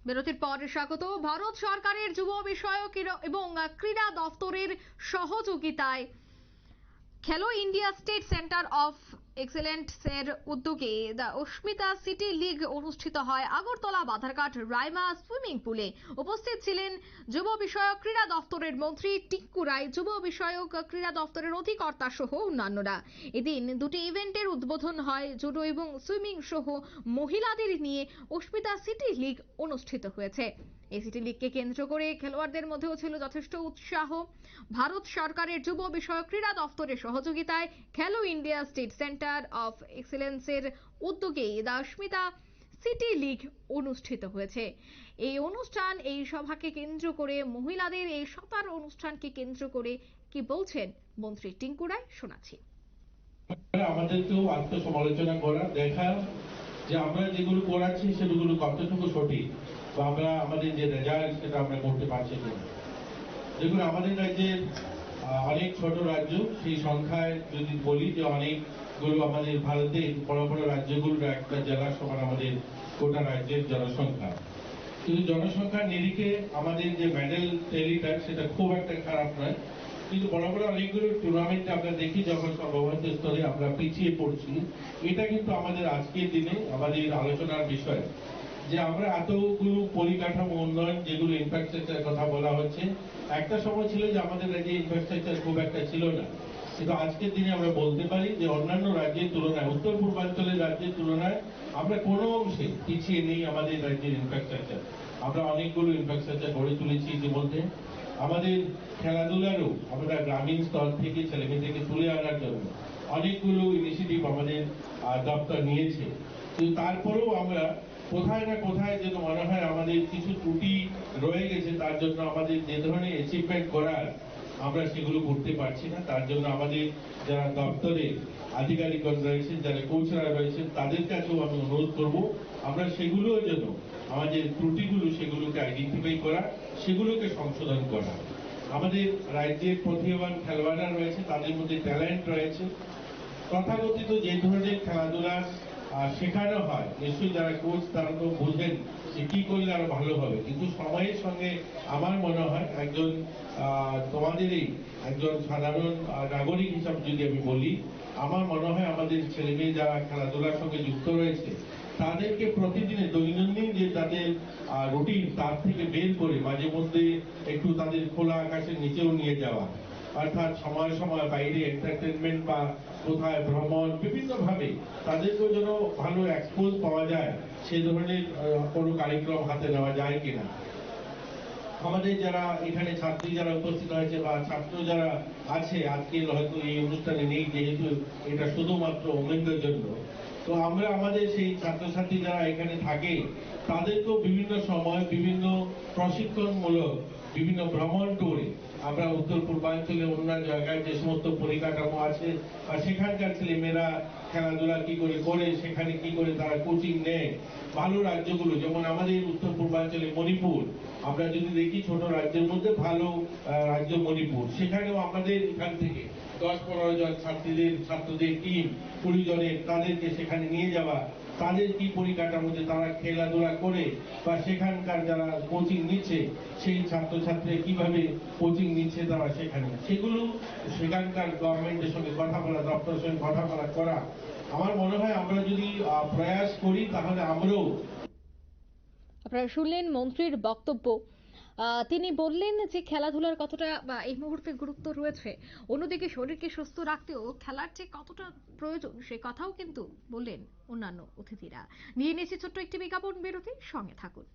বিরতির পর স্বাগত। ভারত সরকারের যুব বিষয়ক এবং ক্রীড়া দফতরের সহযোগিতায় খেলো India state centre of excellence এর উদ্যোগে দ্য অস্মিতা সিটি লিগ অনুষ্ঠিত হয় আগরতলা বাধারঘাট রাইমা সুইমিং পুলে। উপস্থিত ছিলেন যুব বিষয়ক ক্রীড়া দফতরের মন্ত্রী টিঙ্কু রায়, যুব বিষয়ক ক্রীড়া দফতরের অধিকর্তা সহ অন্যান্যরা। এদিন দুটি ইভেন্টের উদ্বোধন হয়। জুডো এবং সুইমিং সহ মহিলাদের নিয়ে অস্মিতা সিটি লিগ অনুষ্ঠিত হয়েছে। এই সিটি লিগকে কেন্দ্র করে খেলোয়াড়দের মধ্যেও ছিল যথেষ্ট উৎসাহ। ভারত সরকারের যুব বিষয়ক ক্রীড়া দফতরের সহযোগিতায় খেলো ইন্ডিয়া স্টেট সেন্টার অফ এক্সেলেন্সের উদ্যোগে দ্য অস্মিতা সিটি লিগ অনুষ্ঠিত হয়েছে। এই অনুষ্ঠান, এই সভাকে কেন্দ্র করে, মহিলাদের এই সাঁতার অনুষ্ঠানকে কেন্দ্র করে কি বলছেন মন্ত্রী টিঙ্কু রায়, শোনাচ্ছি। আমাদেরকেও আত্মসমালোচনা করা, দেখা যে আমরা যেগুলো করাচ্ছি সেগুলো কতটুকু সঠিক, বা আমরা আমাদের যে রেজাল্ট সেটা আমরা করতে পারছি কিনা। দেখুন, আমাদের রাজ্যের অনেক ছোট রাজ্য, সেই সংখ্যায় যদি বলি যে অনেকগুলো আমাদের ভারতের বড় বড় রাজ্যগুলোর একটা জেলার সমান আমাদের গোটা রাজ্যের জনসংখ্যা। কিন্তু জনসংখ্যার নিরিখে আমাদের যে মেডেল ট্যালিটা সেটা খুব একটা খারাপ নয়। কিন্তু বড় বড় অনেকগুলো টুর্নামেন্টে আমরা দেখি যখন সর্বভারতীয় স্তরে আমরা পিছিয়ে পড়ছি। এটা কিন্তু আমাদের আজকের দিনে আমাদের আলোচনার বিষয়, যে আমরা এতগুলো পরিকাঠামো উন্নয়ন, যেগুলো ইনফ্রাস্ট্রাকচার কথা বলা হচ্ছে, একটা সময় ছিল যে আমাদের রাজ্যে ইনফ্রাস্ট্রাকচার খুব একটা ছিল না। কিন্তু আজকের দিনে আমরা বলতে পারি যে অন্যান্য রাজ্যের তুলনায়, উত্তর পূর্বাঞ্চলের রাজ্যের তুলনায় আমরা কোনো অংশে পিছিয়ে নেই। আমাদের রাজ্যের ইনফ্রাস্ট্রাকচার, আমরা অনেকগুলো ইনফ্রাস্ট্রাকচার গড়ে তুলেছি ইতিমধ্যে। আমাদের খেলাধুলারও আমরা গ্রামীণ স্তর থেকে ছেলেমেয়েদেরকে তুলে আনার জন্য অনেকগুলো ইনিশিয়েটিভ আমাদের দপ্তর নিয়েছে। কিন্তু তারপরেও আমরা কোথায় না কোথায় যেন মনে হয় আমাদের কিছু ত্রুটি রয়ে গেছে, তার জন্য আমাদের যে ধরনের অ্যাচিভমেন্ট করার আমরা সেগুলো করতে পারছি না। তার জন্য আমাদের যারা দপ্তরে আধিকারিকগণ রয়েছেন, যারা কোচরা রয়েছেন, তাদের কাছেও আমি অনুরোধ করব আমরা সেগুলোর জন্য আমাদের ত্রুটিগুলো সেগুলোকে আইডেন্টিফাই করা, সেগুলোকে সংশোধন করা। আমাদের রাজ্যের প্রতিভাবান খেলোয়াড়রা রয়েছে, তাদের মধ্যে ট্যালেন্ট রয়েছে। তথাকথিত যে ধরনের খেলাধুলা শেখানো হয়, নিশ্চয়ই যারা কোচ তারা তো বোঝেন যে কি করলে আরো ভালো হবে। কিন্তু সময়ের সঙ্গে আমার মনে হয় একজন তোমাদেরই একজন সাধারণ নাগরিক হিসাবে যদি আমি বলি, আমার মনে হয় আমাদের ছেলে মেয়ে যারা খেলাধুলার সঙ্গে যুক্ত রয়েছে তাদেরকে প্রতিদিনে দৈনন্দিন যে তাদের রুটিন, তার থেকে বের করে মাঝে মধ্যে একটু তাদের খোলা আকাশের নিচেও নিয়ে যাওয়া, অর্থাৎ সময় সময় বাইরে এন্টারটেনমেন্ট বা কোথায় ভ্রমণ, বিভিন্ন ভাবে তাদেরকেও যেন ভালো এক্সপোজ পাওয়া যায়, সেই ধরনের কোনো কার্যক্রম হাতে নেওয়া যায় কিনা। আমাদের যারা এখানে ছাত্রী যারা উপস্থিত হয়েছে বা ছাত্র যারা আছে, আজকে হয়তো এই অনুষ্ঠানে নেই যেহেতু এটা শুধুমাত্র ওমেনদের জন্য, তো আমরা আমাদের সেই ছাত্রছাত্রী যারা এখানে থাকে তাদেরকেও বিভিন্ন সময় বিভিন্ন প্রশিক্ষণমূলক বিভিন্ন ভ্রমণ করে আমরা উত্তর পূর্বাঞ্চলে অন্যান্য জায়গায় যে সমস্ত পরিকাঠামো আছে বা সেখানকার ছেলেমেয়েরা খেলাধুলা কি করে করে, সেখানে কি করে তারা কোচিং নেয়। ভালো রাজ্যগুলো যেমন আমাদের উত্তর পূর্বাঞ্চলে মণিপুর, আমরা যদি দেখি ছোট রাজ্যের মধ্যে ভালো রাজ্য মণিপুর, সেখানেও আমাদের এখান থেকে 10-15 জন ছাত্রদের টিম, 20 জনের, তাদেরকে সেখানে নিয়ে যাওয়া, তাদের কি পরিকাঠামোতে তারা খেলাধুলা করে বা সেখানকার যারা কোচিং নিচ্ছে সেই ছাত্রছাত্রীরা কিভাবে কোচিং নিচ্ছে তারা সেখানে, সেগুলো সেখানকার গভর্নমেন্টের সঙ্গে কথা বলা, দপ্তরের সঙ্গে কথা বলা করা। আমার মনে হয় আমরা যদি প্রয়াস করি তাহলে আমরাও। আপনারা শুনলেন মন্ত্রীর বক্তব্য। তিনি বললেন যে খেলাধুলার কতটা এই মুহূর্তে গুরুত্ব রয়েছে, অন্যদিকে শরীরকে সুস্থ রাখতেও খেলার যে কতটা প্রয়োজন সে কথাও কিন্তু বললেন অন্যান্য অতিথিরা। নিয়ে নিয়েছি ছোট্ট একটি বিজ্ঞাপন বিরতি, সঙ্গে থাকুন।